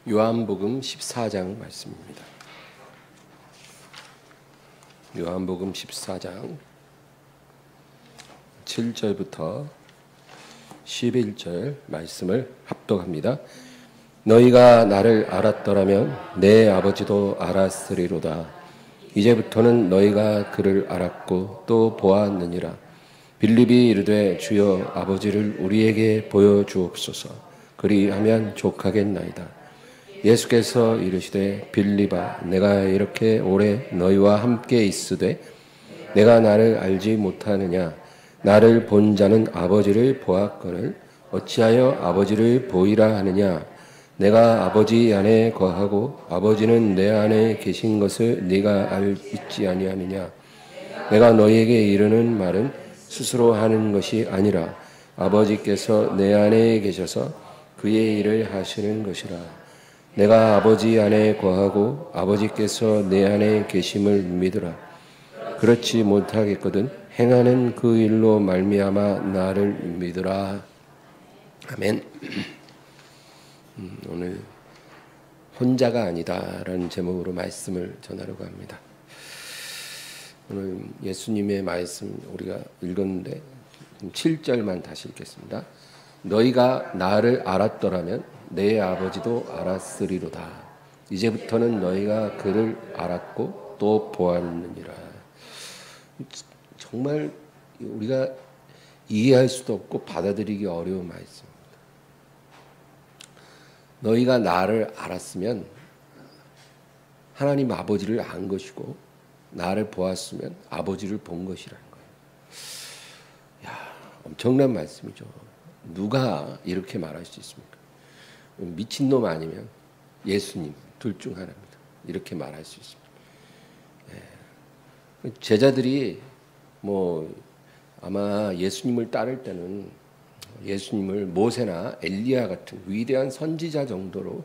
요한복음 14장 말씀입니다. 요한복음 14장 7절부터 11절 말씀을 합독합니다. 너희가 나를 알았더라면 내 아버지도 알았으리로다. 이제부터는 너희가 그를 알았고 또 보았느니라. 빌립이 이르되 주여 아버지를 우리에게 보여주옵소서. 그리하면 족하겠나이다. 예수께서 이르시되 빌립아 내가 이렇게 오래 너희와 함께 있으되 내가 나를 알지 못하느냐. 나를 본 자는 아버지를 보았거늘 어찌하여 아버지를 보이라 하느냐. 내가 아버지 안에 거하고 아버지는 내 안에 계신 것을 네가 있지 아니하느냐. 내가 너희에게 이르는 말은 스스로 하는 것이 아니라 아버지께서 내 안에 계셔서 그의 일을 하시는 것이라. 내가 아버지 안에 거하고 아버지께서 내 안에 계심을 믿으라. 그렇지 못하겠거든 행하는 그 일로 말미암아 나를 믿으라. 아멘. 오늘 혼자가 아니다라는 제목으로 말씀을 전하려고 합니다. 오늘 예수님의 말씀 우리가 읽었는데 7절만 다시 읽겠습니다. 너희가 나를 알았더라면 내 아버지도 알았으리로다. 이제부터는 너희가 그를 알았고 또 보았느니라. 정말 우리가 이해할 수도 없고 받아들이기 어려운 말씀입니다. 너희가 나를 알았으면 하나님 아버지를 안 것이고 나를 보았으면 아버지를 본 것이라는 거예요. 야, 엄청난 말씀이죠. 누가 이렇게 말할 수 있습니까? 미친놈 아니면 예수님 둘 중 하나입니다. 이렇게 말할 수 있습니다. 제자들이 아마 예수님을 따를 때는 예수님을 모세나 엘리야 같은 위대한 선지자 정도로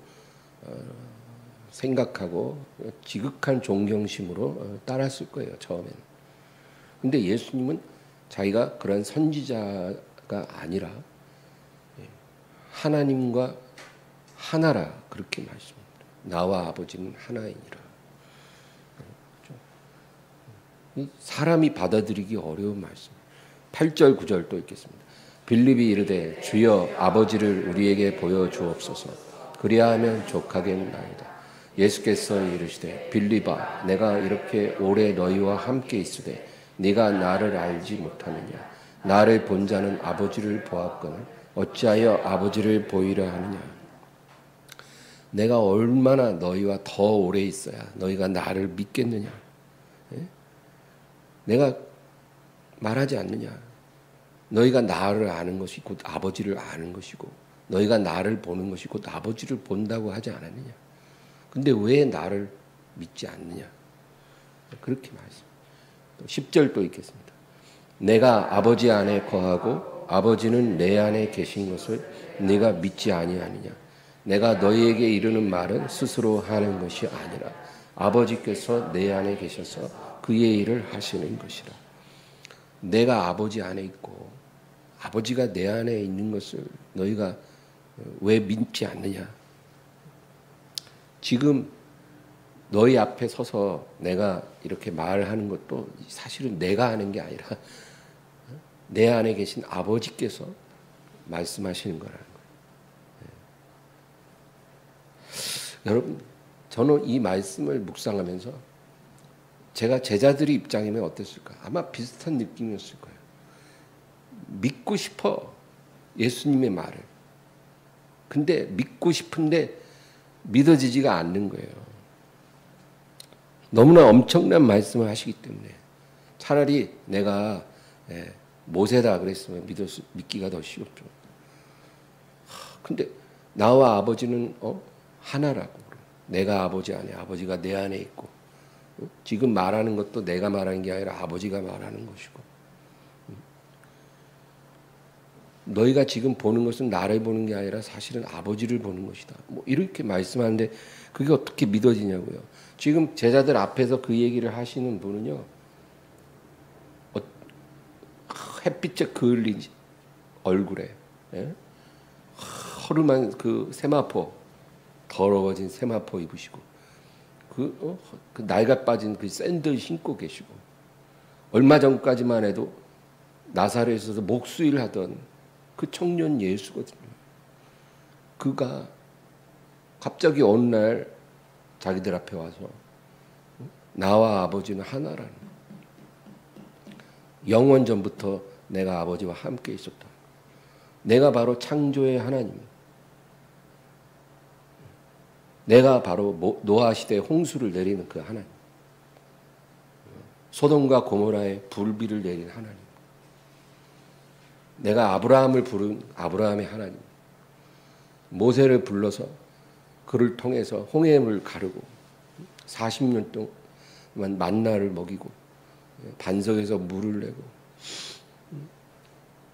생각하고 지극한 존경심으로 따랐을 거예요. 처음에는. 근데 예수님은 자기가 그런 선지자가 아니라 하나님과 하나라 그렇게 말씀합니다. 나와 아버지는 하나이니라. 사람이 받아들이기 어려운 말씀. 8절 9절 또 읽겠습니다. 빌립이 이르되 주여 아버지를 우리에게 보여주옵소서. 그리하면 족하겠나이다. 예수께서 이르시되 빌립아 내가 이렇게 오래 너희와 함께 있으되 네가 나를 알지 못하느냐. 나를 본 자는 아버지를 보았거늘 어찌하여 아버지를 보이라 하느냐. 내가 얼마나 너희와 더 오래 있어야 너희가 나를 믿겠느냐. 내가 말하지 않느냐. 너희가 나를 아는 것이 곧 아버지를 아는 것이고 너희가 나를 보는 것이 곧 아버지를 본다고 하지 않았느냐. 근데 왜 나를 믿지 않느냐. 그렇게 말씀. 10절 또 읽겠습니다. 내가 아버지 안에 거하고 아버지는 내 안에 계신 것을 네가 믿지 아니하느냐. 내가 너희에게 이르는 말은 스스로 하는 것이 아니라 아버지께서 내 안에 계셔서 그의 일을 하시는 것이라. 내가 아버지 안에 있고 아버지가 내 안에 있는 것을 너희가 왜 믿지 않느냐. 지금 너희 앞에 서서 내가 이렇게 말하는 것도 사실은 내가 하는 게 아니라 내 안에 계신 아버지께서 말씀하시는 거라는 거예요. 여러분, 저는 이 말씀을 묵상하면서 제가 제자들의 입장이면 어땠을까? 아마 비슷한 느낌이었을 거예요. 믿고 싶어, 예수님의 말을. 근데 믿고 싶은데 믿어지지가 않는 거예요. 너무나 엄청난 말씀을 하시기 때문에 차라리 내가 모세다 그랬으면 믿기가 더 쉬웠죠. 근데 나와 아버지는 하나라고. 내가 아버지 안에, 아버지가 내 안에 있고 지금 말하는 것도 내가 말하는 게 아니라 아버지가 말하는 것이고 너희가 지금 보는 것은 나를 보는 게 아니라 사실은 아버지를 보는 것이다. 이렇게 말씀하는데 그게 어떻게 믿어지냐고요. 지금 제자들 앞에서 그 얘기를 하시는 분은요. 햇빛에 그을린 얼굴에 허름한 그 세마포 더러워진 세마포 입으시고 그 낡아 빠진 그 샌들 신고 계시고 얼마 전까지만 해도 나사렛에서 목수일 하던 그 청년 예수거든요. 그가 갑자기 어느 날 자기들 앞에 와서 나와 아버지는 하나라는, 영원 전부터 내가 아버지와 함께 있었다. 내가 바로 창조의 하나님, 내가 바로 노아 시대의 홍수를 내리는 그 하나님, 소돔과 고모라에 불비를 내린 하나님, 내가 아브라함을 부른 아브라함의 하나님, 모세를 불러서 그를 통해서 홍해를 가르고 40년 동안 만나를 먹이고 반석에서 물을 내고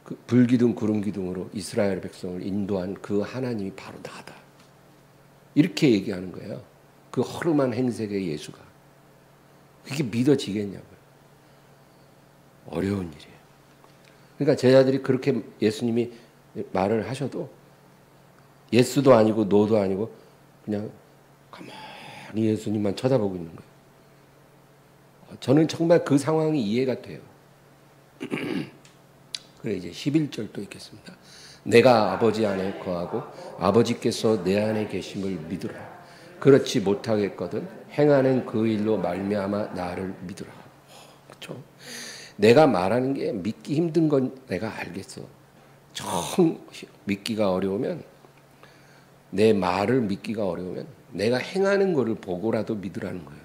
그 불기둥 구름기둥으로 이스라엘 백성을 인도한 그 하나님이 바로 나다. 이렇게 얘기하는 거예요. 그 허름한 행색의 예수가. 그게 믿어지겠냐고요. 어려운 일이에요. 그러니까 제자들이 그렇게 예수님이 말을 하셔도 예스도 아니고 노도 아니고 그냥 가만히 예수님만 쳐다보고 있는 거예요. 저는 정말 그 상황이 이해가 돼요. 그래 이제 11절 또 읽겠습니다. 내가 아버지 안에 거하고 아버지께서 내 안에 계심을 믿으라. 그렇지 못하겠거든 행하는 그 일로 말미암아 나를 믿으라. 그렇죠? 내가 말하는 게 믿기 힘든 건 내가 알겠어. 정 믿기가 어려우면, 내 말을 믿기가 어려우면 내가 행하는 거를 보고라도 믿으라는 거예요.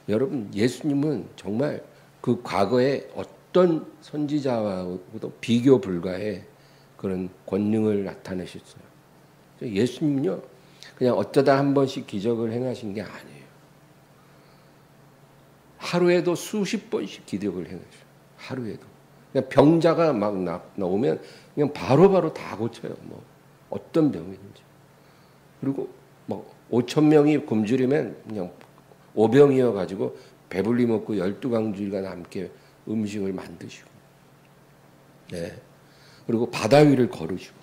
여러분, 예수님은 정말 그 과거에 어떤 선지자와도 비교 불가의 그런 권능을 나타내셨어요. 예수님은요, 그냥 어쩌다 한 번씩 기적을 행하신 게 아니에요. 하루에도 수십 번씩 기적을 행하셔요. 하루에도. 그냥 병자가 막 나오면 그냥 바로바로 다 고쳐요. 뭐 어떤 병이든지. 그리고 뭐 5천 명이 굶주리면 그냥 오병이어 가지고 배불리 먹고 12강주일간 남게 음식을 만드시고, 네. 그리고 바다 위를 걸으시고.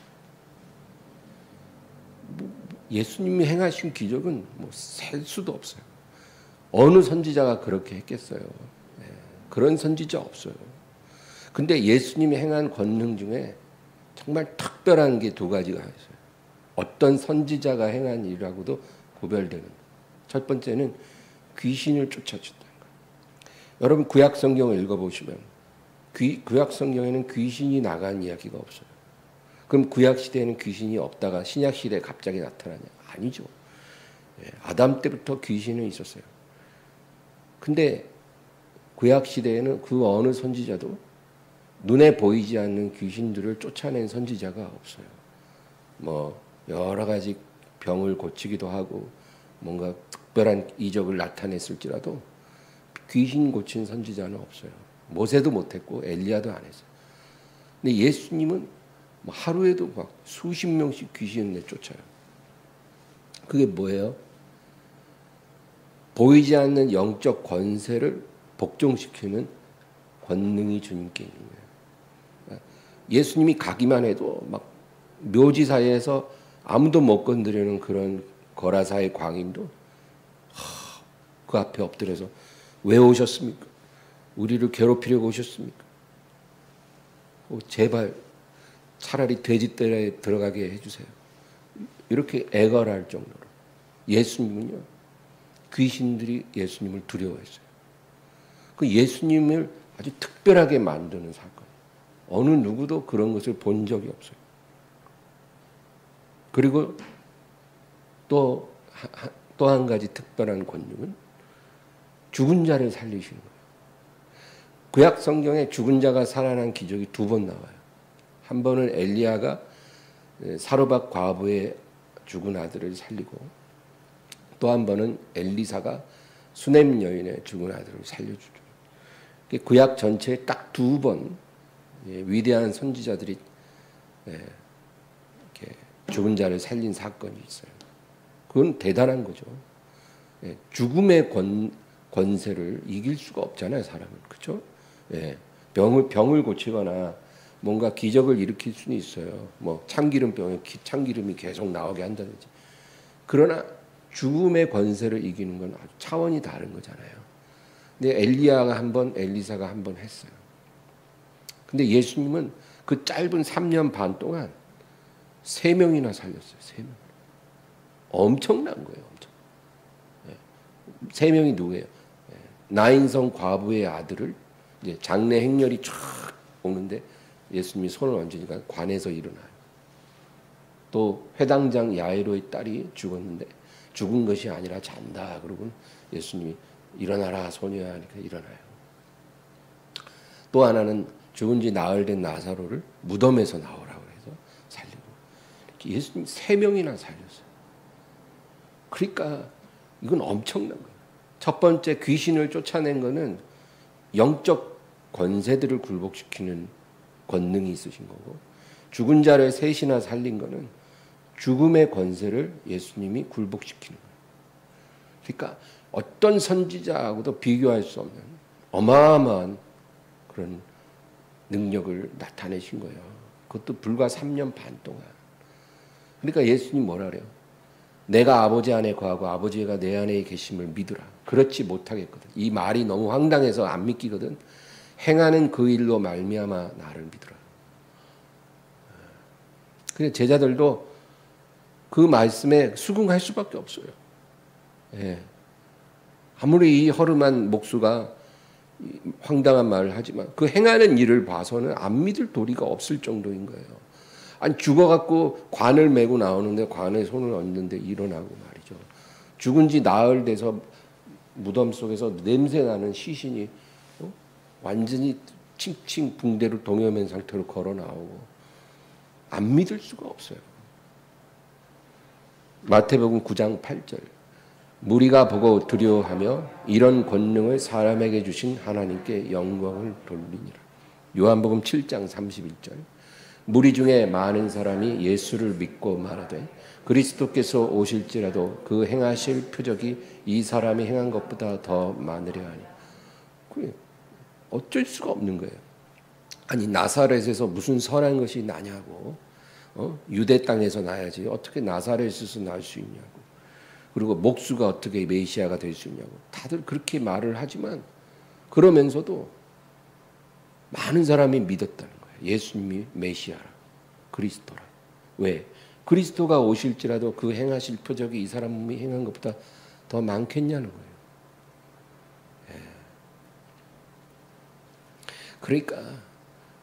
예수님이 행하신 기적은 뭐 셀 수도 없어요. 어느 선지자가 그렇게 했겠어요? 네. 그런 선지자 없어요. 근데 예수님이 행한 권능 중에 정말 특별한 게 두 가지가 있어요. 어떤 선지자가 행한 일이라고도 구별되는. 첫 번째는 귀신을 쫓아줬다는 거예요. 여러분 구약 성경을 읽어보시면 구약 성경에는 귀신이 나간 이야기가 없어요. 그럼 구약 시대에는 귀신이 없다가 신약 시대에 갑자기 나타나냐? 아니죠. 아담 때부터 귀신은 있었어요. 근데 구약 시대에는 그 어느 선지자도 눈에 보이지 않는 귀신들을 쫓아낸 선지자가 없어요. 뭐 여러 가지 병을 고치기도 하고 뭔가 특별한 이적을 나타냈을지라도 귀신 고친 선지자는 없어요. 모세도 못했고 엘리야도 안 했어요. 근데 예수님은 뭐 하루에도 막 수십 명씩 귀신을 내쫓아요. 그게 뭐예요? 보이지 않는 영적 권세를 복종시키는 권능이 주님께 있는 거예요. 예수님이 가기만 해도 막 묘지 사이에서 아무도 못 건드리는 그런 거라사의 광인도 그 앞에 엎드려서 왜 오셨습니까? 우리를 괴롭히려고 오셨습니까? 제발 차라리 돼지떼에 들어가게 해주세요. 이렇게 애걸할 정도로 예수님은요, 귀신들이 예수님을 두려워했어요. 그 예수님을 아주 특별하게 만드는 사건. 어느 누구도 그런 것을 본 적이 없어요. 그리고 또 한 가지 특별한 권능은 죽은 자를 살리시는 거예요. 구약 성경에 죽은 자가 살아난 기적이 두 번 나와요. 한 번은 엘리야가 사르밧 과부의 죽은 아들을 살리고, 또 한 번은 엘리사가 수넴 여인의 죽은 아들을 살려주죠. 구약 전체에 딱 두 번 위대한 선지자들이 이렇게 죽은 자를 살린 사건이 있어요. 그건 대단한 거죠. 죽음의 권세를 이길 수가 없잖아요, 사람은. 그렇죠? 병을 고치거나 뭔가 기적을 일으킬 수는 있어요. 뭐 참기름병에 참기름이 계속 나오게 한다든지. 그러나 죽음의 권세를 이기는 건 아주 차원이 다른 거잖아요. 근데 엘리야가 한 번, 엘리사가 한 번 했어요. 근데 예수님은 그 짧은 3년 반 동안 3명이나 살렸어요. 3명. 엄청난 거예요. 엄청. 3명이 누구예요? 나인성 과부의 아들을 이제 장례 행렬이 쫙 오는데 예수님이 손을 얹으니까 관에서 일어나요. 또 회당장 야이로의 딸이 죽었는데 죽은 것이 아니라 잔다. 그러고 예수님이 일어나라 소녀야 하니까 일어나요. 또 하나는 죽은 지 나흘 된 나사로를 무덤에서 나오라고 해서 살리고 이렇게 예수님 3명이나 살렸어요. 그러니까 이건 엄청난 거예요. 첫 번째 귀신을 쫓아낸 거는 영적 권세들을 굴복시키는 권능이 있으신 거고 죽은 자를 셋이나 살린 거는 죽음의 권세를 예수님이 굴복시키는 거예요. 그러니까 어떤 선지자하고도 비교할 수 없는 어마어마한 그런 능력을 나타내신 거예요. 그것도 불과 3년 반 동안. 그러니까 예수님 뭐라 그래요? 내가 아버지 안에 거하고 아버지가 내 안에 계심을 믿으라. 그렇지 못하겠거든. 이 말이 너무 황당해서 안 믿기거든. 행하는 그 일로 말미암아 나를 믿으라. 그래서 제자들도 그 말씀에 수긍할 수밖에 없어요. 예. 아무리 이 허름한 목수가 황당한 말을 하지만 그 행하는 일을 봐서는 안 믿을 도리가 없을 정도인 거예요. 아니 죽어갖고 관을 메고 나오는데 관에 손을 얹는데 일어나고 말이죠. 죽은 지 나흘 돼서 무덤 속에서 냄새나는 시신이 완전히 칭칭 붕대로 동여맨 상태로 걸어 나오고 안 믿을 수가 없어요. 마태복음 9장 8절 무리가 보고 두려워하며 이런 권능을 사람에게 주신 하나님께 영광을 돌리니라. 요한복음 7장 31절 무리 중에 많은 사람이 예수를 믿고 말하되 그리스도께서 오실지라도 그 행하실 표적이 이 사람이 행한 것보다 더 많으려 하니. 그게 어쩔 수가 없는 거예요. 아니 나사렛에서 무슨 선한 것이 나냐고. 유대 땅에서 나야지 어떻게 나사렛에서 날 수 있냐고. 그리고 목수가 어떻게 메시아가 될 수 있냐고. 다들 그렇게 말을 하지만 그러면서도 많은 사람이 믿었다는 거예요. 예수님이 메시아라, 그리스도라. 왜? 그리스도가 오실지라도 그 행하실 표적이 이 사람이 행한 것보다 더 많겠냐는 거예요. 그러니까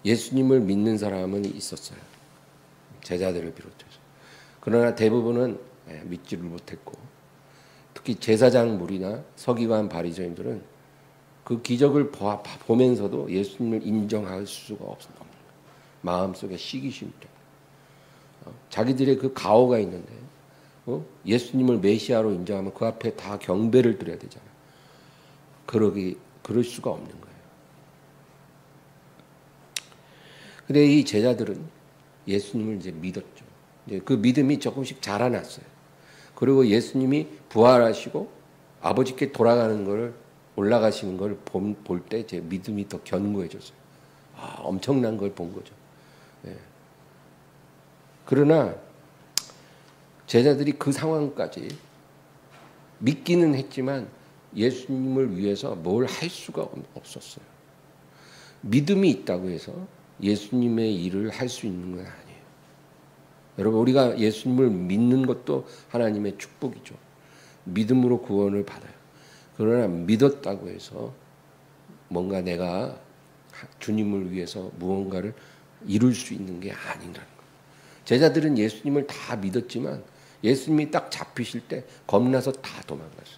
예수님을 믿는 사람은 있었어요. 제자들을 비롯해서. 그러나 대부분은 믿지를 못했고 특히 제사장 무리나 서기관 바리새인들은 그 기적을 보면서도 예수님을 인정할 수가 없는 거예요. 마음속에 시기심 때문에. 자기들의 그 가오가 있는데 예수님을 메시아로 인정하면 그 앞에 다 경배를 드려야 되잖아요. 그럴 수가 없는 거예요. 근데 이 제자들은 예수님을 이제 믿었죠. 이제 그 믿음이 조금씩 자라났어요. 그리고 예수님이 부활하시고 아버지께 돌아가는 걸 올라가시는 걸 볼 때 제 믿음이 더 견고해졌어요. 아, 엄청난 걸 본 거죠. 예. 그러나 제자들이 그 상황까지 믿기는 했지만 예수님을 위해서 뭘 할 수가 없었어요. 믿음이 있다고 해서 예수님의 일을 할 수 있는 건 아니에요. 여러분 우리가 예수님을 믿는 것도 하나님의 축복이죠. 믿음으로 구원을 받아요. 그러나 믿었다고 해서 뭔가 내가 주님을 위해서 무언가를 이룰 수 있는 게 아니라는 거예요. 제자들은 예수님을 다 믿었지만 예수님이 딱 잡히실 때 겁나서 다 도망갔어요.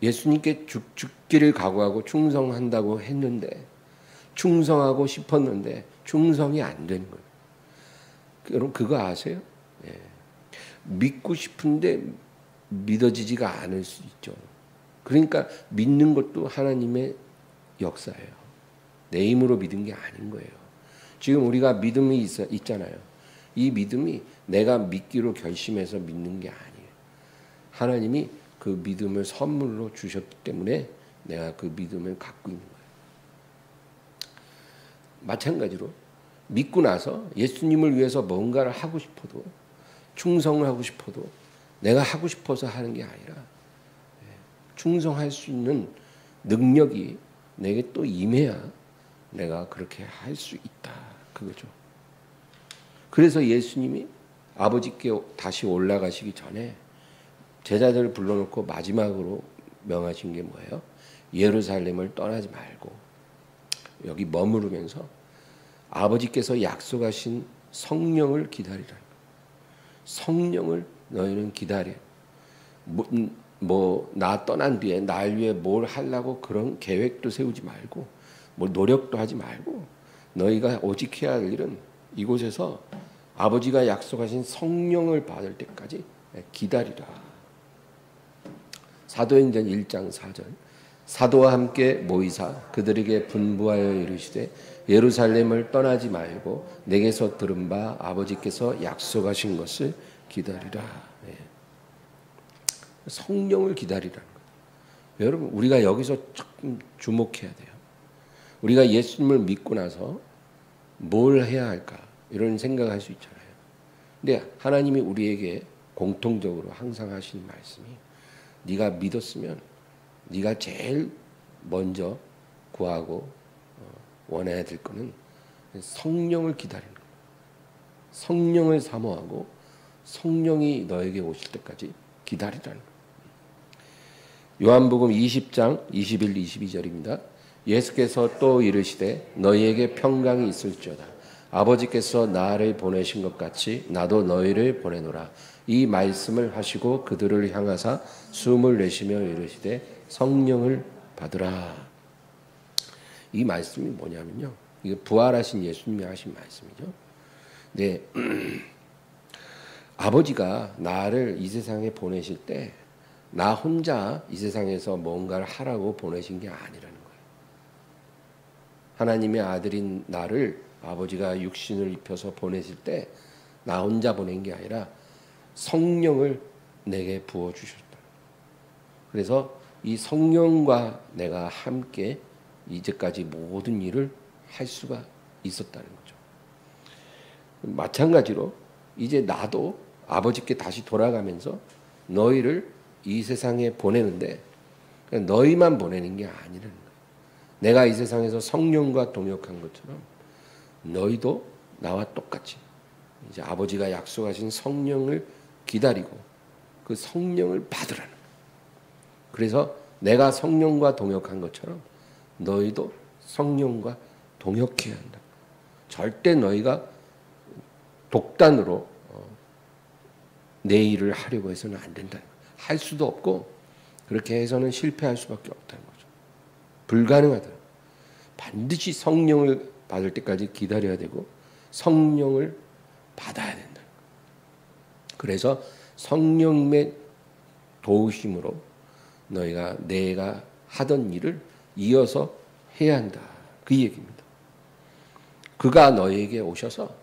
예수님께 죽기를 각오하고 충성한다고 했는데 충성하고 싶었는데 충성이 안 되는 거예요. 여러분 그거 아세요? 믿고 싶은데 믿어지지가 않을 수 있죠. 그러니까 믿는 것도 하나님의 역사예요. 내 힘으로 믿은 게 아닌 거예요. 지금 우리가 믿음이 있잖아요. 이 믿음이 내가 믿기로 결심해서 믿는 게 아니에요. 하나님이 그 믿음을 선물로 주셨기 때문에 내가 그 믿음을 갖고 있는 거예요. 마찬가지로 믿고 나서 예수님을 위해서 뭔가를 하고 싶어도 충성을 하고 싶어도 내가 하고 싶어서 하는 게 아니라 충성할 수 있는 능력이 내게 또 임해야 내가 그렇게 할 수 있다. 그거죠. 그래서 예수님이 아버지께 다시 올라가시기 전에 제자들을 불러놓고 마지막으로 명하신 게 뭐예요? 예루살렘을 떠나지 말고 여기 머무르면서 아버지께서 약속하신 성령을 기다리라는 거예요. 성령을 너희는 기다려. 나 떠난 뒤에 날 위해 뭘 하려고 그런 계획도 세우지 말고 뭐 노력도 하지 말고 너희가 오직 해야 할 일은 이곳에서 아버지가 약속하신 성령을 받을 때까지 기다리라. 사도행전 1장 4절 사도와 함께 모이사 그들에게 분부하여 이르시되 예루살렘을 떠나지 말고 내게서 들은 바 아버지께서 약속하신 것을 기다리라. 성령을 기다리라는 거예요. 여러분 우리가 여기서 조금 주목해야 돼요. 우리가 예수님을 믿고 나서 뭘 해야 할까 이런 생각할 수 있잖아요. 근데 하나님이 우리에게 공통적으로 항상 하시는 말씀이 네가 믿었으면 네가 제일 먼저 구하고 원해야 될 거는 성령을 기다리는 거예요. 성령을 사모하고 성령이 너에게 오실 때까지 기다리라는 거예요. 요한복음 20장 21, 22절입니다. 예수께서 또 이르시되 너희에게 평강이 있을지어다. 아버지께서 나를 보내신 것 같이 나도 너희를 보내노라. 이 말씀을 하시고 그들을 향하사 숨을 내쉬며 이르시되 성령을 받으라. 이 말씀이 뭐냐면요. 이게 부활하신 예수님이 하신 말씀이죠. 네. 아버지가 나를 이 세상에 보내실 때 나 혼자 이 세상에서 뭔가를 하라고 보내신 게 아니라는 거예요. 하나님의 아들인 나를 아버지가 육신을 입혀서 보내실 때 나 혼자 보낸 게 아니라 성령을 내게 부어주셨다. 그래서 이 성령과 내가 함께 이제까지 모든 일을 할 수가 있었다는 거죠. 마찬가지로 이제 나도 아버지께 다시 돌아가면서 너희를 이 세상에 보내는데 너희만 보내는 게 아니라는 거예요. 내가 이 세상에서 성령과 동역한 것처럼 너희도 나와 똑같이 이제 아버지가 약속하신 성령을 기다리고 그 성령을 받으라는 거예요. 그래서 내가 성령과 동역한 것처럼 너희도 성령과 동역해야 한다. 절대 너희가 독단으로 내 일을 하려고 해서는 안 된다는 거예요. 할 수도 없고 그렇게 해서는 실패할 수밖에 없다는 거죠. 불가능하다. 반드시 성령을 받을 때까지 기다려야 되고 성령을 받아야 된다. 그래서 성령의 도우심으로 너희가 내가 하던 일을 이어서 해야 한다. 그 얘기입니다. 그가 너희에게 오셔서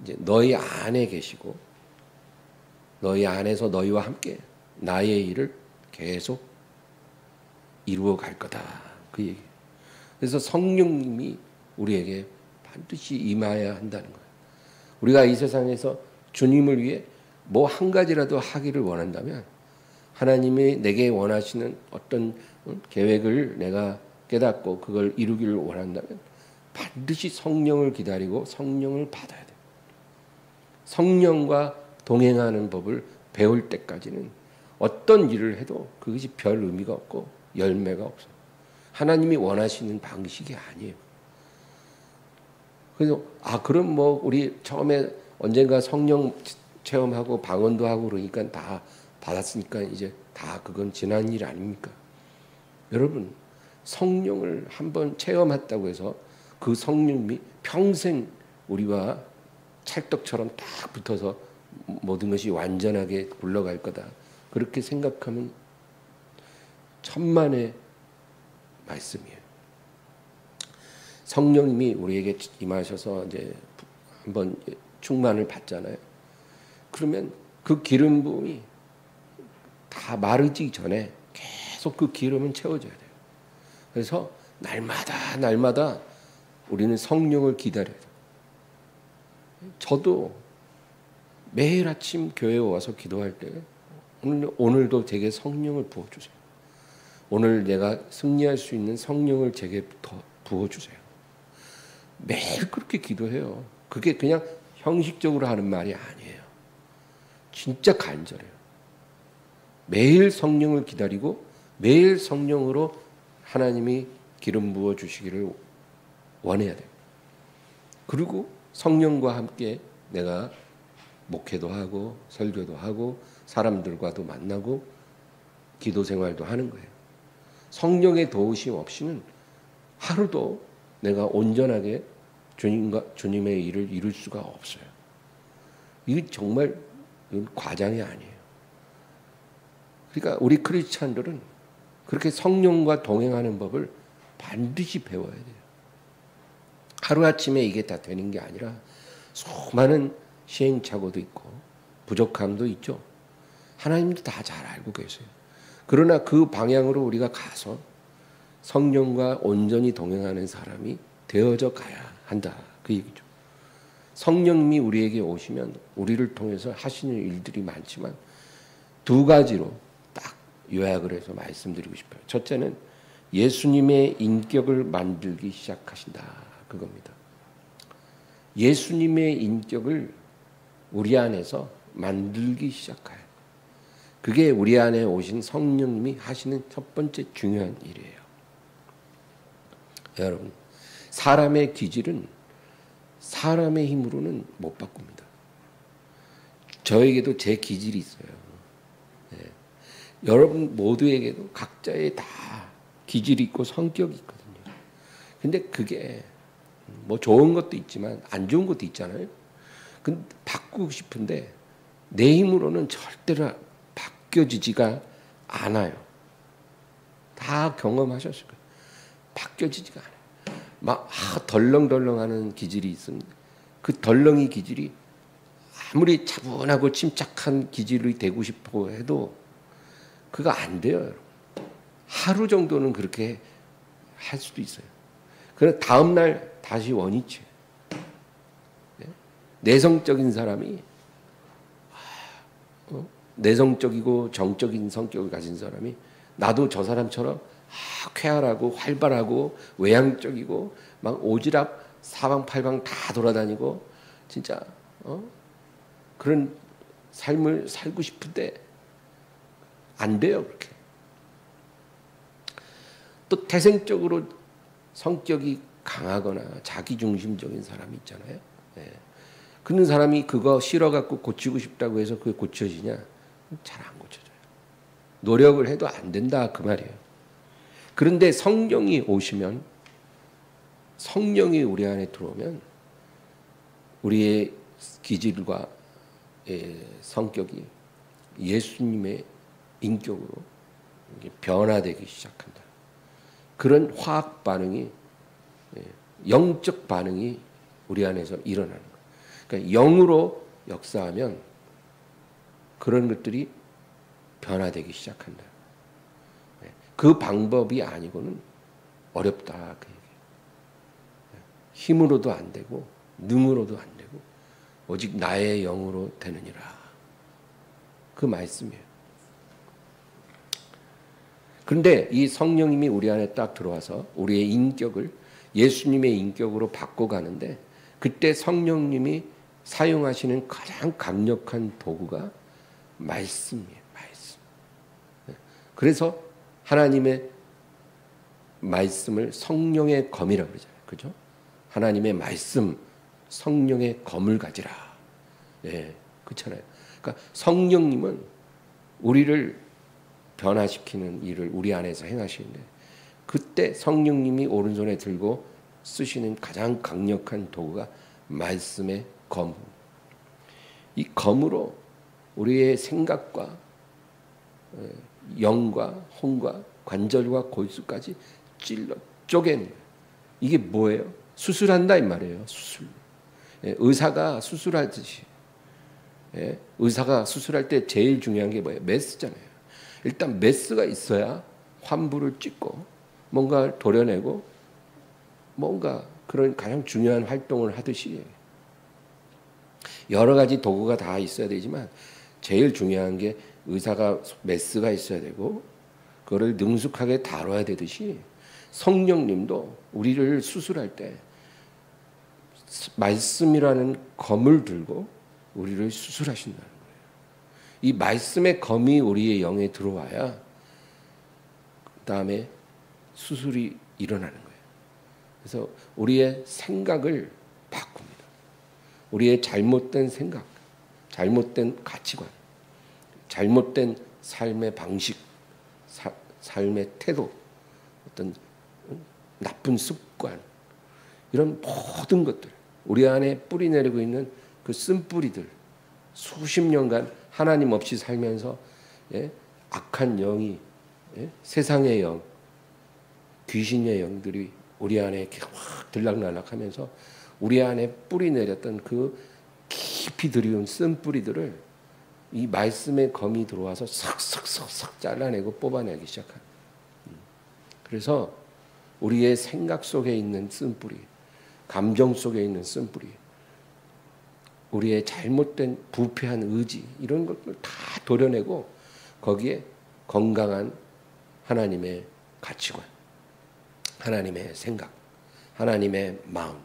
이제 너희 안에 계시고 너희 안에서 너희와 함께 나의 일을 계속 이루어 갈 거다. 그 얘기. 그래서 성령님이 우리에게 반드시 임하여야 한다는 거예요. 우리가 이 세상에서 주님을 위해 뭐 한 가지라도 하기를 원한다면 하나님이 내게 원하시는 어떤 계획을 내가 깨닫고 그걸 이루기를 원한다면 반드시 성령을 기다리고 성령을 받아야 돼요. 성령과 동행하는 법을 배울 때까지는 어떤 일을 해도 그것이 별 의미가 없고 열매가 없어요. 하나님이 원하시는 방식이 아니에요. 그래서 그럼 뭐 우리 처음에 언젠가 성령 체험하고 방언도 하고 그러니까 다 받았으니까 이제 다 그건 지난 일 아닙니까? 여러분 성령을 한번 체험했다고 해서 그 성령이 평생 우리와 찰떡처럼 딱 붙어서 모든 것이 완전하게 굴러갈 거다. 그렇게 생각하면 천만의 말씀이에요. 성령님이 우리에게 임하셔서 이제 한번 충만을 받잖아요. 그러면 그 기름 부음이 다 마르기 전에 계속 그 기름은 채워져야 돼요. 그래서 날마다 우리는 성령을 기다려야 돼요. 저도 매일 아침 교회에 와서 기도할 때 오늘도 제게 성령을 부어주세요. 오늘 내가 승리할 수 있는 성령을 제게 부어주세요. 매일 그렇게 기도해요. 그게 그냥 형식적으로 하는 말이 아니에요. 진짜 간절해요. 매일 성령을 기다리고 매일 성령으로 하나님이 기름 부어 주시기를 원해야 돼요. 그리고 성령과 함께 내가 목회도 하고 설교도 하고 사람들과도 만나고 기도 생활도 하는 거예요. 성령의 도우심 없이는 하루도 내가 온전하게 주님의 일을 이룰 수가 없어요. 이게 정말 과장이 아니에요. 그러니까 우리 크리스찬들은 그렇게 성령과 동행하는 법을 반드시 배워야 돼요. 하루아침에 이게 다 되는 게 아니라 수많은 시행착오도 있고 부족함도 있죠. 하나님도 다 잘 알고 계세요. 그러나 그 방향으로 우리가 가서 성령과 온전히 동행하는 사람이 되어져 가야 한다. 그 얘기죠. 성령님이 우리에게 오시면 우리를 통해서 하시는 일들이 많지만 두 가지로 딱 요약을 해서 말씀드리고 싶어요. 첫째는 예수님의 인격을 만들기 시작하신다. 그겁니다. 예수님의 인격을 우리 안에서 만들기 시작해요. 그게 우리 안에 오신 성령님이 하시는 첫 번째 중요한 일이에요. 여러분, 사람의 기질은 사람의 힘으로는 못 바꿉니다. 저에게도 제 기질이 있어요. 네. 여러분 모두에게도 각자의 다 기질이 있고 성격이 있거든요. 근데 그게 뭐 좋은 것도 있지만 안 좋은 것도 있잖아요. 근데 바꾸고 싶은데 내 힘으로는 절대로 바뀌어지지가 않아요. 다 경험하셨을 거예요. 바뀌어지지가 않아요. 막 덜렁덜렁하는 기질이 있습니다. 그 덜렁이 기질이 아무리 차분하고 침착한 기질이 되고 싶어 해도 그거 안 돼요, 여러분. 하루 정도는 그렇게 할 수도 있어요. 그러나 다음 날 다시 원위치. 내성적인 사람이 내성적이고 정적인 성격을 가진 사람이 나도 저 사람처럼 쾌활하고 활발하고 외향적이고 막 오지랖 사방팔방 다 돌아다니고 진짜 그런 삶을 살고 싶은데 안 돼요. 그렇게. 또 태생적으로 성격이 강하거나 자기중심적인 사람이 있잖아요. 네. 그런 사람이 그거 싫어갖고 고치고 싶다고 해서 그게 고쳐지냐? 잘 안 고쳐져요. 노력을 해도 안 된다 그 말이에요. 그런데 성령이 오시면, 성령이 우리 안에 들어오면 우리의 기질과 성격이 예수님의 인격으로 변화되기 시작한다. 그런 화학 반응이, 영적 반응이 우리 안에서 일어나는 거예요. 그러니까 영으로 역사하면 그런 것들이 변화되기 시작한다. 그 방법이 아니고는 어렵다. 그 얘기예요. 힘으로도 안 되고 능으로도 안 되고 오직 나의 영으로 되느니라. 그 말씀이에요. 그런데 이 성령님이 우리 안에 딱 들어와서 우리의 인격을 예수님의 인격으로 바꿔가는데 그때 성령님이 사용하시는 가장 강력한 도구가 말씀이에요. 말씀. 그래서 하나님의 말씀을 성령의 검이라고 그러잖아요. 그죠? 하나님의 말씀, 성령의 검을 가지라. 예, 그렇잖아요. 그러니까 성령님은 우리를 변화시키는 일을 우리 안에서 행하시는데 그때 성령님이 오른손에 들고 쓰시는 가장 강력한 도구가 말씀의 검. 이 검으로 우리의 생각과 영과 혼과 관절과 골수까지 찔러 쪼개는 거예요. 이게 뭐예요? 수술한다 이 말이에요. 수술. 의사가 수술하듯이. 의사가 수술할 때 제일 중요한 게 뭐예요? 메스잖아요. 일단 메스가 있어야 환부를 찍고 뭔가 도려내고 뭔가 그런 가장 중요한 활동을 하듯이 여러 가지 도구가 다 있어야 되지만 제일 중요한 게 의사가 메스가 있어야 되고 그거를 능숙하게 다뤄야 되듯이 성령님도 우리를 수술할 때 말씀이라는 검을 들고 우리를 수술하신다는 거예요. 이 말씀의 검이 우리의 영에 들어와야 그다음에 수술이 일어나는 거예요. 그래서 우리의 생각을 바꿉니다. 우리의 잘못된 생각, 잘못된 가치관, 잘못된 삶의 방식, 삶의 태도, 어떤 나쁜 습관, 이런 모든 것들, 우리 안에 뿌리 내리고 있는 그 쓴뿌리들, 수십 년간 하나님 없이 살면서 악한 영이, 세상의 영, 귀신의 영들이 우리 안에 이렇게 확 들락날락하면서 우리 안에 뿌리 내렸던 그 깊이 들여온 쓴뿌리들을 이 말씀의 검이 들어와서 싹싹싹싹 잘라내고 뽑아내기 시작한. 그래서 우리의 생각 속에 있는 쓴뿌리, 감정 속에 있는 쓴뿌리, 우리의 잘못된 부패한 의지, 이런 것들 다 도려내고 거기에 건강한 하나님의 가치관, 하나님의 생각, 하나님의 마음,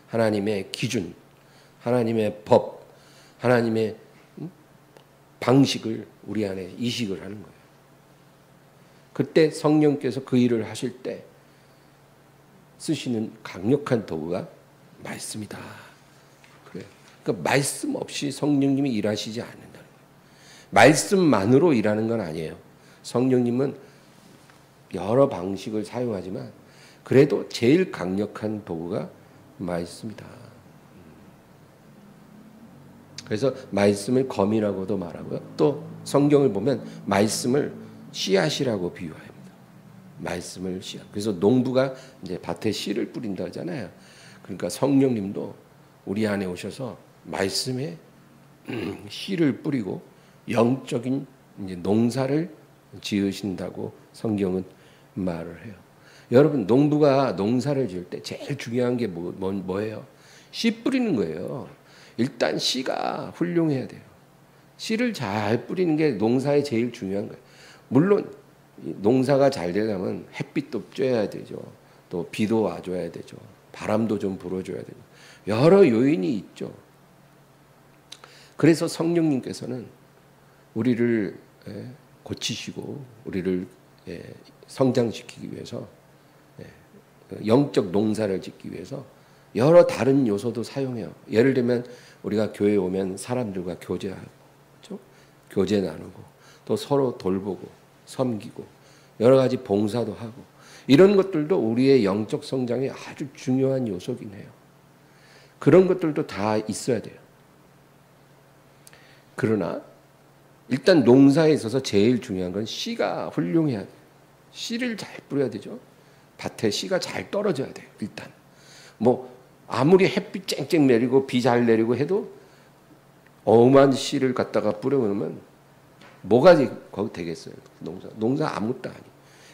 하나님의 기준, 하나님의 법, 하나님의 방식을 우리 안에 이식을 하는 거예요. 그때 성령께서 그 일을 하실 때 쓰시는 강력한 도구가 말씀이다. 그래요. 그러니까 말씀 없이 성령님이 일하시지 않는다는 거예요. 말씀만으로 일하는 건 아니에요. 성령님은 여러 방식을 사용하지만 그래도 제일 강력한 도구가 말씀이다. 그래서 말씀을 검이라고도 말하고요. 또 성경을 보면 말씀을 씨앗이라고 비유합니다. 말씀을 씨앗. 그래서 농부가 이제 밭에 씨를 뿌린다 하잖아요. 그러니까 성령님도 우리 안에 오셔서 말씀에 씨를 뿌리고 영적인 이제 농사를 지으신다고 성경은 말을 해요. 여러분, 농부가 농사를 지을 때 제일 중요한 게 뭐예요? 씨 뿌리는 거예요. 일단 씨가 훌륭해야 돼요. 씨를 잘 뿌리는 게 농사에 제일 중요한 거예요. 물론 농사가 잘 되려면 햇빛도 쬐야 되죠. 또 비도 와줘야 되죠. 바람도 좀 불어줘야 되죠. 여러 요인이 있죠. 그래서 성령님께서는 우리를 고치시고 우리를 성장시키기 위해서 영적 농사를 짓기 위해서 여러 다른 요소도 사용해요. 예를 들면 우리가 교회에 오면 사람들과 교제하고, 그렇죠? 교제 나누고, 또 서로 돌보고, 섬기고, 여러 가지 봉사도 하고, 이런 것들도 우리의 영적 성장에 아주 중요한 요소긴 해요. 그런 것들도 다 있어야 돼요. 그러나 일단 농사에 있어서 제일 중요한 건 씨가 훌륭해야 돼요. 씨를 잘 뿌려야 되죠. 밭에 씨가 잘 떨어져야 돼요. 일단 뭐 아무리 햇빛 쨍쨍 내리고 비 잘 내리고 해도 어마한 씨를 갖다가 뿌려놓으면 뭐가 거기 되겠어요? 농사 아무것도 아니.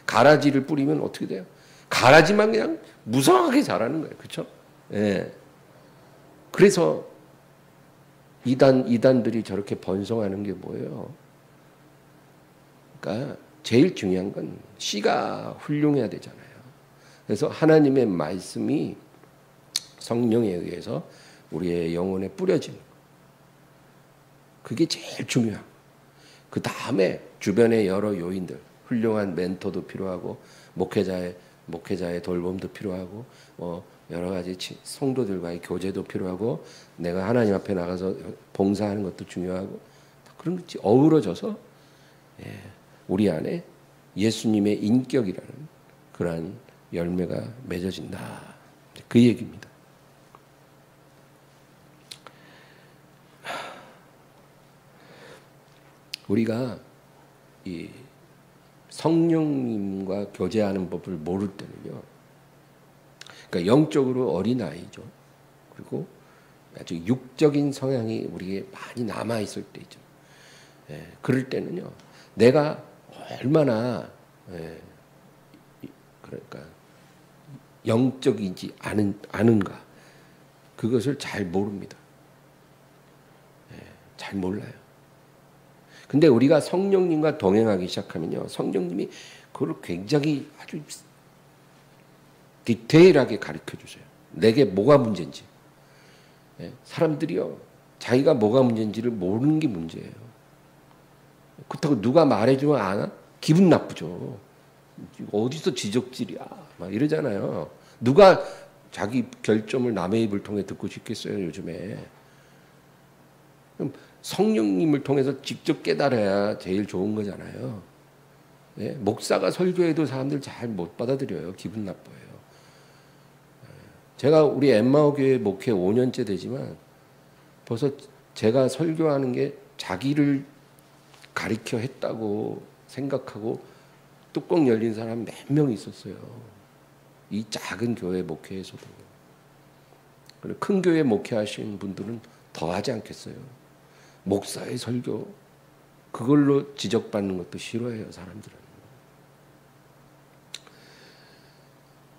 가라지를 뿌리면 어떻게 돼요? 가라지만 그냥 무성하게 자라는 거예요. 그렇죠? 예. 그래서 이단들이 저렇게 번성하는 게 뭐예요? 그러니까 제일 중요한 건 씨가 훌륭해야 되잖아요. 그래서 하나님의 말씀이 성령에 의해서 우리의 영혼에 뿌려지는 거. 그게 제일 중요한. 그 다음에 주변의 여러 요인들, 훌륭한 멘토도 필요하고 목회자의 돌봄도 필요하고 여러 가지 성도들과의 교제도 필요하고 내가 하나님 앞에 나가서 봉사하는 것도 중요하고 그런 것이 어우러져서 우리 안에 예수님의 인격이라는 그러한 열매가 맺어진다. 그 얘기입니다. 우리가 이 성령님과 교제하는 법을 모를 때는요. 그러니까 영적으로 어린아이죠. 그리고 아주 육적인 성향이 우리에 많이 남아 있을 때 있죠. 그럴 때는요. 내가 얼마나 그러니까 영적이지 않은가 그것을 잘 모릅니다. 잘 몰라요. 근데 우리가 성령님과 동행하기 시작하면요, 성령님이 그걸 굉장히 아주 디테일하게 가르쳐 주세요. 내게 뭐가 문제인지. 사람들이요, 자기가 뭐가 문제인지를 모르는 게 문제예요. 그렇다고 누가 말해주면 아나? 기분 나쁘죠. 어디서 지적질이야 막 이러잖아요. 누가 자기 결점을 남의 입을 통해 듣고 싶겠어요, 요즘에. 그럼 성령님을 통해서 직접 깨달아야 제일 좋은 거잖아요. 예? 목사가 설교해도 사람들 잘 못 받아들여요. 기분 나빠요. 제가 우리 엠마오 교회 목회 5년째 되지만 벌써 제가 설교하는 게 자기를 가리켜 했다고 생각하고 뚜껑 열린 사람 몇 명 있었어요. 이 작은 교회 목회에서도. 큰 교회 목회하시는 분들은 더 하지 않겠어요. 목사의 설교 그걸로 지적받는 것도 싫어해요, 사람들은.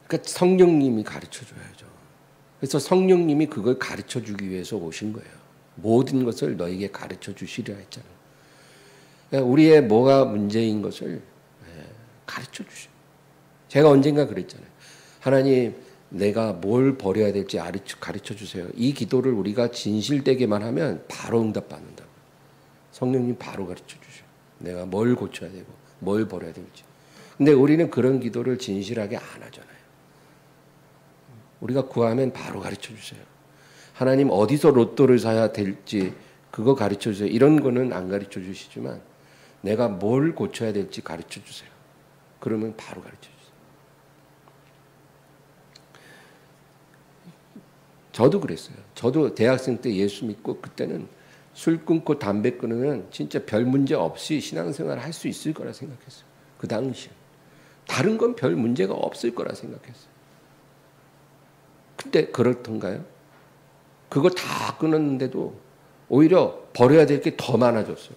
그러니까 성령님이 가르쳐 줘야죠. 그래서 성령님이 그걸 가르쳐 주기 위해서 오신 거예요. 모든 것을 너에게 가르쳐 주시려 했잖아요. 그러니까 우리의 뭐가 문제인 것을 가르쳐 주셔. 제가 언젠가 그랬잖아요. 하나님, 내가 뭘 버려야 될지 가르쳐 주세요. 이 기도를 우리가 진실되게만 하면 바로 응답받는다고. 성령님 바로 가르쳐 주셔. 내가 뭘 고쳐야 되고 뭘 버려야 될지. 근데 우리는 그런 기도를 진실하게 안 하잖아요. 우리가 구하면 바로 가르쳐 주세요. 하나님, 어디서 로또를 사야 될지 그거 가르쳐 주세요. 이런 거는 안 가르쳐 주시지만 내가 뭘 고쳐야 될지 가르쳐 주세요. 그러면 바로 가르쳐 주세요. 저도 그랬어요. 저도 대학생 때 예수 믿고 그때는 술 끊고 담배 끊으면 진짜 별 문제 없이 신앙생활 할 수 있을 거라 생각했어요. 그 당시에. 다른 건 별 문제가 없을 거라 생각했어요. 근데 그렇던가요? 그거 다 끊었는데도 오히려 버려야 될 게 더 많아졌어요.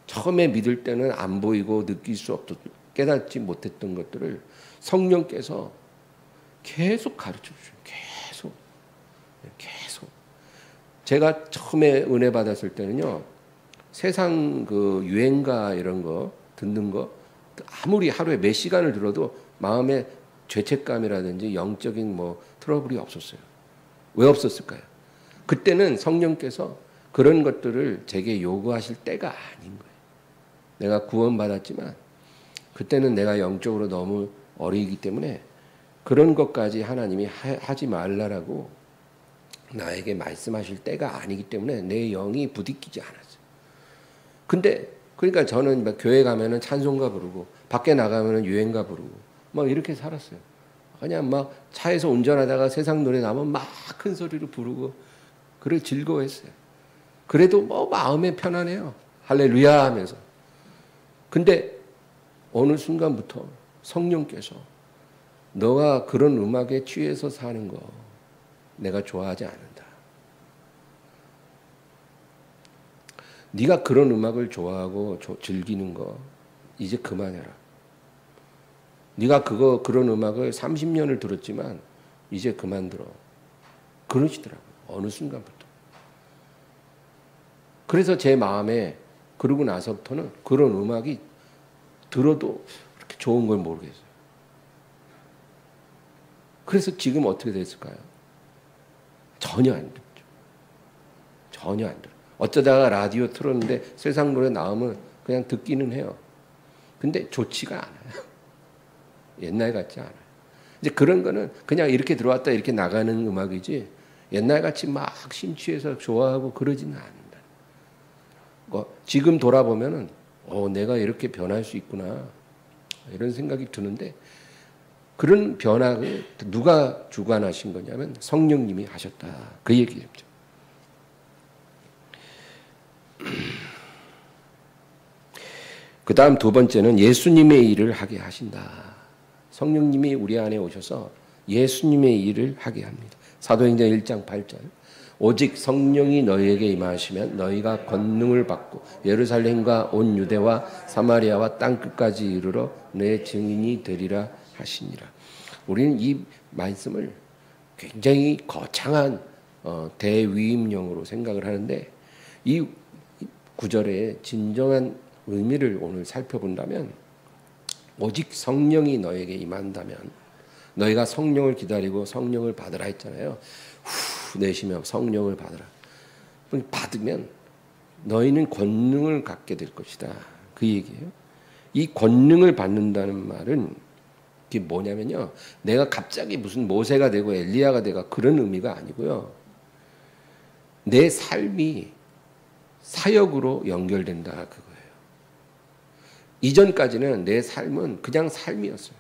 처음에 믿을 때는 안 보이고 느낄 수 없던, 깨닫지 못했던 것들을 성령께서 계속 가르쳐 주셔요. 계속. 제가 처음에 은혜 받았을 때는요, 세상 그 유행가 이런 거 듣는 거 아무리 하루에 몇 시간을 들어도 마음에 죄책감이라든지 영적인 뭐 트러블이 없었어요. 왜 없었을까요? 그때는 성령께서 그런 것들을 제게 요구하실 때가 아닌 거예요. 내가 구원받았지만 그때는 내가 영적으로 너무 어리기 때문에 그런 것까지 하나님이 하지 말라라고 나에게 말씀하실 때가 아니기 때문에 내 영이 부딪히지 않았어요. 근데 그러니까 저는 막 교회 가면은 찬송가 부르고 밖에 나가면은 유행가 부르고 막 이렇게 살았어요. 그냥 막 차에서 운전하다가 세상 노래 나오면 막 큰 소리로 부르고 그걸 즐거워했어요. 그래도 뭐 마음에 편안해요. 할렐루야 하면서. 근데 어느 순간부터 성령께서 너가 그런 음악에 취해서 사는 거 내가 좋아하지 않는다. 네가 그런 음악을 좋아하고 즐기는 거 이제 그만해라. 네가 그런 음악을 30년을 들었지만 이제 그만 들어. 그러시더라고요. 어느 순간부터. 그래서 제 마음에 그러고 나서부터는 그런 음악이 들어도 그렇게 좋은 걸 모르겠어요. 그래서 지금 어떻게 됐을까요? 전혀 안 듣죠. 전혀 안 들어요. 어쩌다가 라디오 틀었는데 세상 노래 나오면 그냥 듣기는 해요. 근데 좋지가 않아요. 옛날 같지 않아요. 이제 그런 거는 그냥 이렇게 들어왔다 이렇게 나가는 음악이지 옛날 같이 막 심취해서 좋아하고 그러지는 않는다. 지금 돌아보면은 내가 이렇게 변할 수 있구나 이런 생각이 드는데 그런 변화를 누가 주관하신 거냐면 성령님이 하셨다. 그 얘기입니다. 그 다음 두 번째는 예수님의 일을 하게 하신다. 성령님이 우리 안에 오셔서 예수님의 일을 하게 합니다. 사도행전 1장 8절 오직 성령이 너희에게 임하시면 너희가 권능을 받고 예루살렘과 온 유대와 사마리아와 땅끝까지 이르러 내 증인이 되리라 하시니라. 우리는 이 말씀을 굉장히 거창한 대위임령으로 생각을 하는데 이 구절의 진정한 의미를 오늘 살펴본다면 오직 성령이 너에게 임한다면 너희가 성령을 기다리고 성령을 받으라 했잖아요. 후 내쉬며 성령을 받으라. 받으면 너희는 권능을 갖게 될 것이다. 그 얘기예요. 이 권능을 받는다는 말은 그게 뭐냐면요. 내가 갑자기 무슨 모세가 되고 엘리야가 되고 그런 의미가 아니고요. 내 삶이 사역으로 연결된다 그거예요. 이전까지는 내 삶은 그냥 삶이었어요.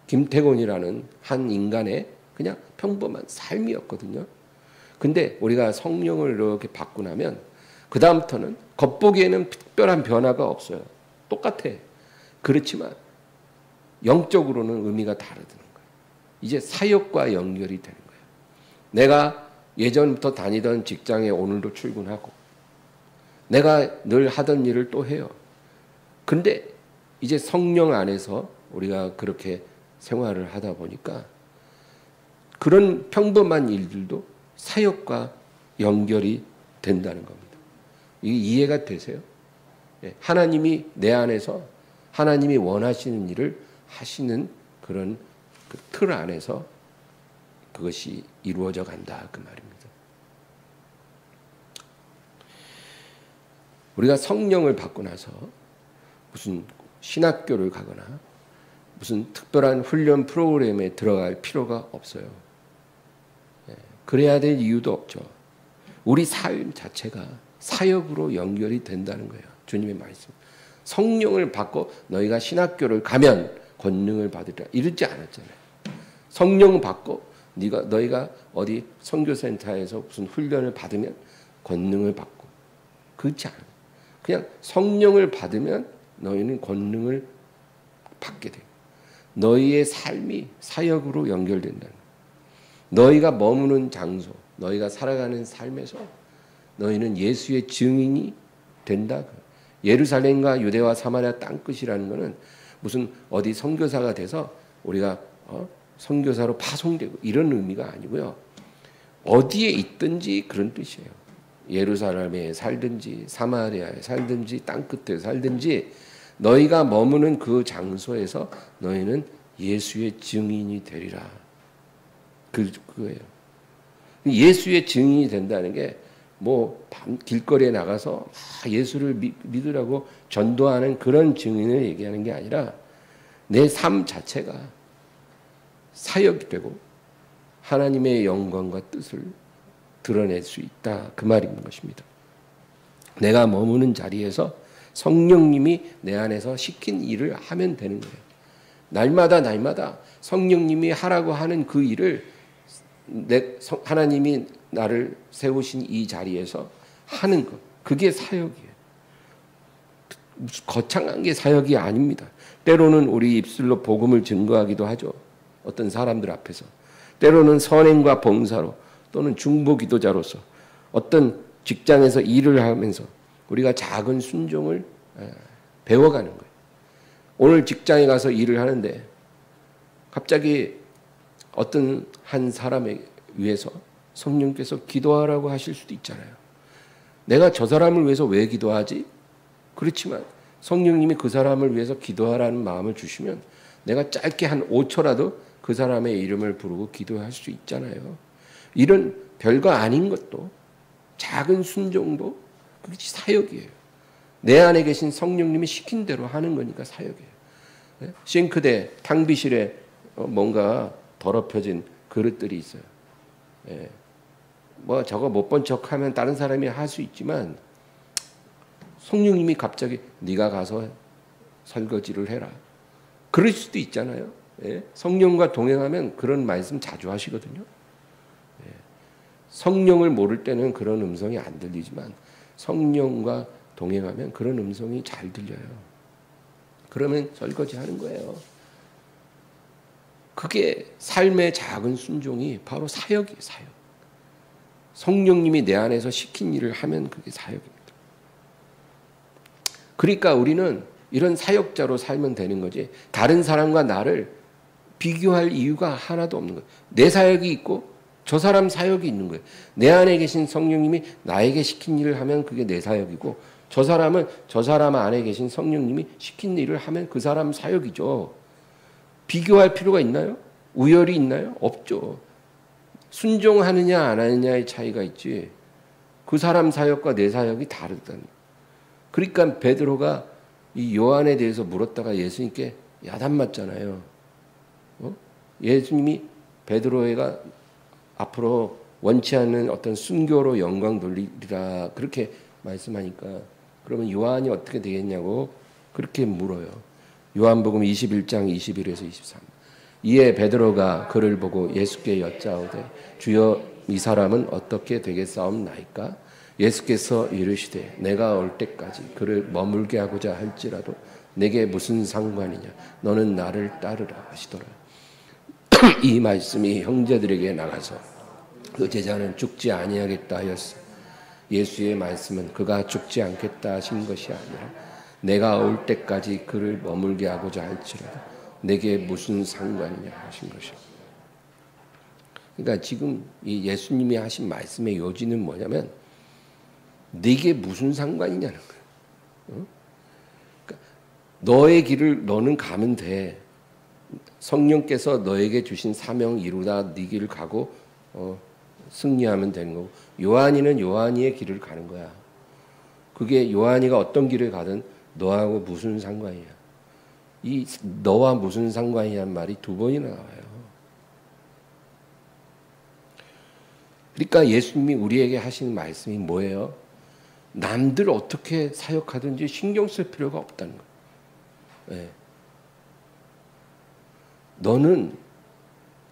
김태곤이라는 한 인간의 그냥 평범한 삶이었거든요. 근데 우리가 성령을 이렇게 받고 나면 그 다음부터는 겉보기에는 특별한 변화가 없어요. 똑같아. 그렇지만 영적으로는 의미가 다르다는 거예요. 이제 사역과 연결이 되는 거예요. 내가 예전부터 다니던 직장에 오늘도 출근하고 내가 늘 하던 일을 또 해요. 근데 이제 성령 안에서 우리가 그렇게 생활을 하다 보니까 그런 평범한 일들도 사역과 연결이 된다는 겁니다. 이게 이해가 되세요? 하나님이 내 안에서 하나님이 원하시는 일을 하시는 그런 그 틀 안에서 그것이 이루어져 간다 그 말입니다. 우리가 성령을 받고 나서 무슨 신학교를 가거나 무슨 특별한 훈련 프로그램에 들어갈 필요가 없어요. 그래야 될 이유도 없죠. 우리 삶 자체가 사역으로 연결이 된다는 거예요. 주님의 말씀. 성령을 받고 너희가 신학교를 가면 권능을 받으리라 이러지 않았잖아요. 성령 받고 너희가 어디 선교센터에서 무슨 훈련을 받으면 권능을 받고 그렇지 않아요. 그냥 성령을 받으면 너희는 권능을 받게 돼요. 너희의 삶이 사역으로 연결된다는 거예요. 너희가 머무는 장소, 너희가 살아가는 삶에서 너희는 예수의 증인이 된다. 예루살렘과 유대와 사마리아 땅끝이라는 것은 무슨 어디 선교사가 돼서 우리가 선교사로 파송되고 이런 의미가 아니고요. 어디에 있든지 그런 뜻이에요. 예루살렘에 살든지 사마리아에 살든지 땅끝에 살든지 너희가 머무는 그 장소에서 너희는 예수의 증인이 되리라. 그거예요. 예수의 증인이 된다는 게 뭐 길거리에 나가서 예수를 믿으라고 전도하는 그런 증인을 얘기하는 게 아니라 내 삶 자체가 사역이 되고 하나님의 영광과 뜻을 드러낼 수 있다. 그 말인 것입니다. 내가 머무는 자리에서 성령님이 내 안에서 시킨 일을 하면 되는 거예요. 날마다 성령님이 하라고 하는 그 일을 하나님이 나를 세우신 이 자리에서 하는 것. 그게 사역이에요. 거창한 게 사역이 아닙니다. 때로는 우리 입술로 복음을 증거하기도 하죠. 어떤 사람들 앞에서. 때로는 선행과 봉사로 또는 중보 기도자로서 어떤 직장에서 일을 하면서 우리가 작은 순종을 배워가는 거예요. 오늘 직장에 가서 일을 하는데 갑자기 어떤 한 사람에 위해서 성령께서 기도하라고 하실 수도 있잖아요. 내가 저 사람을 위해서 왜 기도하지? 그렇지만 성령님이 그 사람을 위해서 기도하라는 마음을 주시면 내가 짧게 한 5초라도 그 사람의 이름을 부르고 기도할 수 있잖아요. 이런 별거 아닌 것도 작은 순종도 그것이 사역이에요. 내 안에 계신 성령님이 시킨 대로 하는 거니까 사역이에요. 싱크대, 탕비실에 뭔가 더럽혀진 그릇들이 있어요. 뭐 저거 못 본 척하면 다른 사람이 할 수 있지만 성령님이 갑자기 네가 가서 설거지를 해라. 그럴 수도 있잖아요. 성령과 동행하면 그런 말씀 자주 하시거든요. 성령을 모를 때는 그런 음성이 안 들리지만 성령과 동행하면 그런 음성이 잘 들려요. 그러면 설거지 하는 거예요. 그게 삶의 작은 순종이 바로 사역이에요. 사역. 성령님이 내 안에서 시킨 일을 하면 그게 사역입니다. 그러니까 우리는 이런 사역자로 살면 되는 거지 다른 사람과 나를 비교할 이유가 하나도 없는 거예요. 내 사역이 있고 저 사람 사역이 있는 거예요. 내 안에 계신 성령님이 나에게 시킨 일을 하면 그게 내 사역이고, 저 사람은 저 사람 안에 계신 성령님이 시킨 일을 하면 그 사람 사역이죠. 비교할 필요가 있나요? 우열이 있나요? 없죠. 순종하느냐 안 하느냐의 차이가 있지, 그 사람 사역과 내 사역이 다르다는. 그러니까 베드로가 이 요한에 대해서 물었다가 예수님께 야단 맞잖아요. 예수님이 베드로가 앞으로 원치 않는 어떤 순교로 영광 돌리리라 그렇게 말씀하니까, 그러면 요한이 어떻게 되겠냐고 그렇게 물어요. 요한복음 21장 21에서 23. 이에 베드로가 그를 보고 예수께 여짜오되 주여 이 사람은 어떻게 되겠사옵나이까? 예수께서 이르시되 내가 올 때까지 그를 머물게 하고자 할지라도 내게 무슨 상관이냐? 너는 나를 따르라 하시더라. 이 말씀이 형제들에게 나가서 그 제자는 죽지 아니하겠다 하였어. 예수의 말씀은 그가 죽지 않겠다 하신 것이 아니라 내가 올 때까지 그를 머물게 하고자 할지라도 내게 무슨 상관이냐 하신 것이야. 그러니까 지금 이 예수님이 하신 말씀의 요지는 뭐냐면 내게 무슨 상관이냐는 거예요. 그러니까 너의 길을 너는 가면 돼. 성령께서 너에게 주신 사명 이루다 네 길을 가고 승리하면 되는 거고, 요한이는 요한이의 길을 가는 거야. 그게 요한이가 어떤 길을 가든 너하고 무슨 상관이야. 이 너와 무슨 상관이란 말이 두 번이나 나와요. 그러니까 예수님이 우리에게 하시는 말씀이 뭐예요? 남들 어떻게 사역하든지 신경 쓸 필요가 없다는 거예요. 네. 너는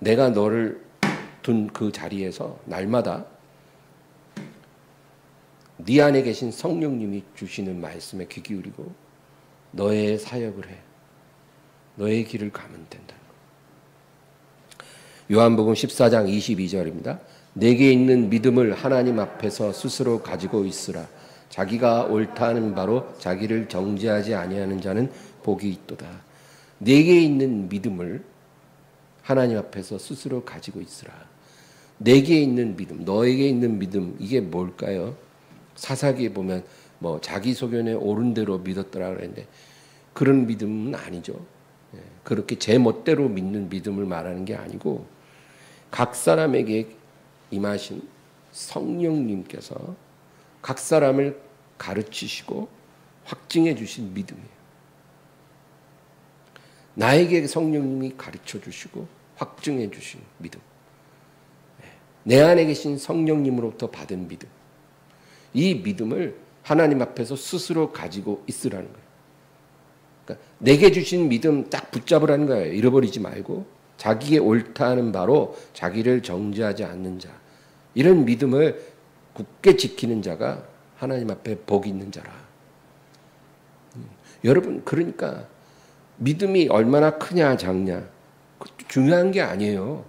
내가 너를 둔 그 자리에서 날마다 네 안에 계신 성령님이 주시는 말씀에 귀 기울이고 너의 사역을 해. 너의 길을 가면 된다는 거예요. 요한복음 14장 22절입니다. 내게 있는 믿음을 하나님 앞에서 스스로 가지고 있으라. 자기가 옳다는 바로 자기를 정죄하지 아니하는 자는 복이 있도다. 내게 있는 믿음을 하나님 앞에서 스스로 가지고 있으라. 내게 있는 믿음, 너에게 있는 믿음, 이게 뭘까요? 사사기에 보면 뭐 자기 소견에 옳은 대로 믿었더라 그랬는데 그런 믿음은 아니죠. 그렇게 제 멋대로 믿는 믿음을 말하는 게 아니고 각 사람에게 임하신 성령님께서 각 사람을 가르치시고 확증해 주신 믿음이에요. 나에게 성령님이 가르쳐 주시고 확증해 주신 믿음. 내 안에 계신 성령님으로부터 받은 믿음. 이 믿음을 하나님 앞에서 스스로 가지고 있으라는 거예요. 그러니까 내게 주신 믿음 딱 붙잡으라는 거예요. 잃어버리지 말고 자기의 옳다 하는 바로 자기를 정죄하지 않는 자. 이런 믿음을 굳게 지키는 자가 하나님 앞에 복 있는 자라. 여러분, 그러니까 믿음이 얼마나 크냐 작냐 그것도 중요한 게 아니에요.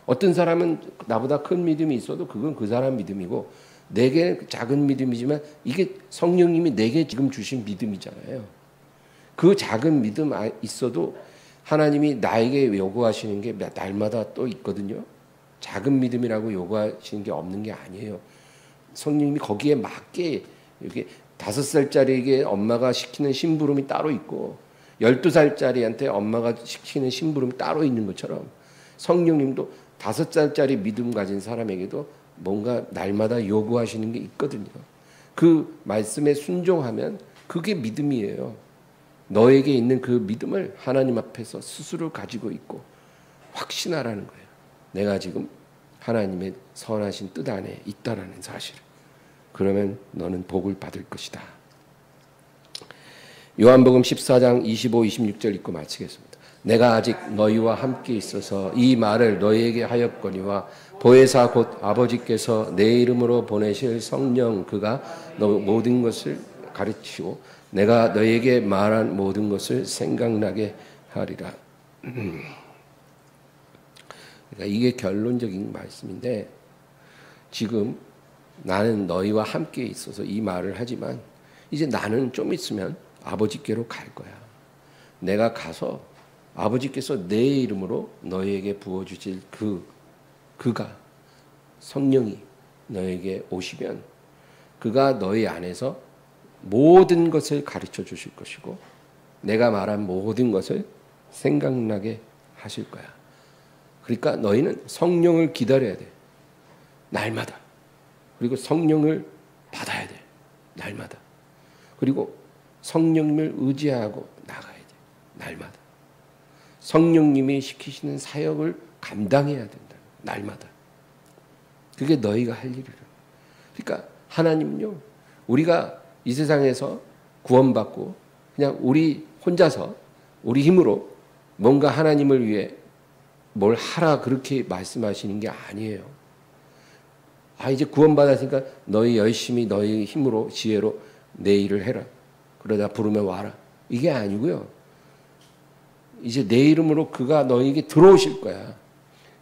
어떤 사람은 나보다 큰 믿음이 있어도 그건 그 사람 믿음이고 내게 작은 믿음이지만 이게 성령님이 내게 지금 주신 믿음이잖아요. 그 작은 믿음 있어도 하나님이 나에게 요구하시는 게 날마다 또 있거든요. 작은 믿음이라고 요구하시는 게 없는 게 아니에요. 성령님이 거기에 맞게 이렇게 5살짜리에게 엄마가 시키는 심부름이 따로 있고 12살짜리한테 엄마가 시키는 심부름이 따로 있는 것처럼 성령님도 5살짜리 믿음 가진 사람에게도 뭔가 날마다 요구하시는 게 있거든요. 그 말씀에 순종하면 그게 믿음이에요. 너에게 있는 그 믿음을 하나님 앞에서 스스로 가지고 있고 확신하라는 거예요. 내가 지금 하나님의 선하신 뜻 안에 있다라는 사실을. 그러면 너는 복을 받을 것이다. 요한복음 14장 25, 26절 읽고 마치겠습니다. 내가 아직 너희와 함께 있어서 이 말을 너희에게 하였거니와 보혜사 곧 아버지께서 내 이름으로 보내실 성령 그가 너 모든 것을 가르치고 내가 너희에게 말한 모든 것을 생각나게 하리라. 그러니까 이게 결론적인 말씀인데 지금 나는 너희와 함께 있어서 이 말을 하지만 이제 나는 좀 있으면 아버지께로 갈 거야. 내가 가서 아버지께서 내 이름으로 너희에게 부어주실 그가 성령이 너에게 오시면 그가 너희 안에서 모든 것을 가르쳐 주실 것이고 내가 말한 모든 것을 생각나게 하실 거야. 그러니까 너희는 성령을 기다려야 돼. 날마다. 그리고 성령을 받아야 돼. 날마다. 그리고 성령님을 의지하고 나가야 돼. 날마다. 성령님이 시키시는 사역을 감당해야 된다. 날마다. 그게 너희가 할 일이라. 그러니까 하나님은요, 우리가 이 세상에서 구원받고 그냥 우리 혼자서 우리 힘으로 뭔가 하나님을 위해 뭘 하라 그렇게 말씀하시는 게 아니에요. 이제 구원받았으니까 너희 열심히 너희 힘으로 지혜로 내 일을 해라. 그러다 부르면 와라. 이게 아니고요. 이제 내 이름으로 그가 너희에게 들어오실 거야.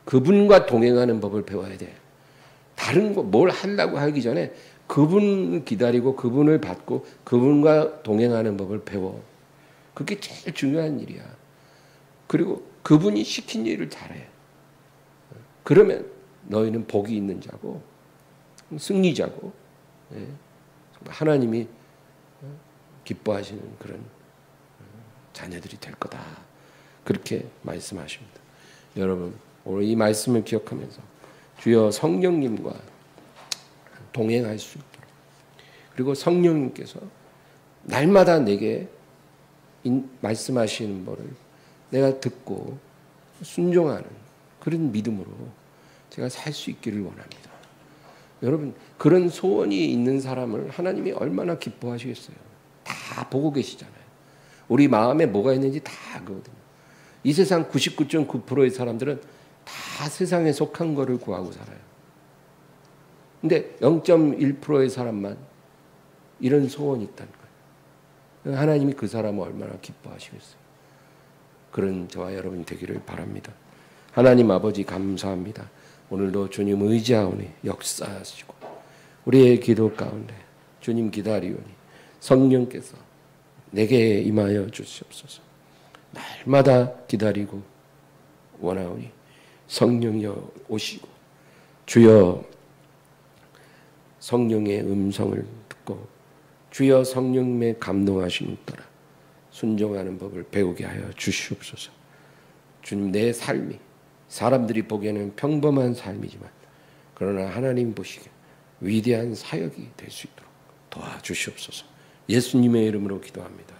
그분과 동행하는 법을 배워야 돼. 다른 거 뭘 하려고 하기 전에 그분을 기다리고 그분을 받고 그분과 동행하는 법을 배워. 그게 제일 중요한 일이야. 그리고 그분이 시킨 일을 잘해. 그러면 너희는 복이 있는 자고 승리자고 하나님이 기뻐하시는 그런 자녀들이 될 거다. 그렇게 말씀하십니다. 여러분 오늘 이 말씀을 기억하면서 주여 성령님과 동행할 수 있도록 그리고 성령님께서 날마다 내게 말씀하시는 것을 내가 듣고 순종하는 그런 믿음으로 제가 살 수 있기를 원합니다. 여러분 그런 소원이 있는 사람을 하나님이 얼마나 기뻐하시겠어요. 다 보고 계시잖아요. 우리 마음에 뭐가 있는지 다 알거든요. 이 세상 99.9%의 사람들은 다 세상에 속한 거를 구하고 살아요. 근데 0.1%의 사람만 이런 소원이 있다는 거예요. 하나님이 그 사람을 얼마나 기뻐하시겠어요. 그런 저와 여러분이 되기를 바랍니다. 하나님 아버지 감사합니다. 오늘도 주님 의지하오니 역사하시고 우리의 기도 가운데 주님 기다리오니 성령께서 내게 임하여 주시옵소서. 날마다 기다리고 원하오니 성령이여 오시고 주여 성령의 음성을 듣고 주여 성령의 감동하심을 따라 순종하는 법을 배우게 하여 주시옵소서. 주님 내 삶이 사람들이 보기에는 평범한 삶이지만 그러나 하나님 보시기에 위대한 사역이 될 수 있도록 도와주시옵소서. 예수님의 이름으로 기도합니다.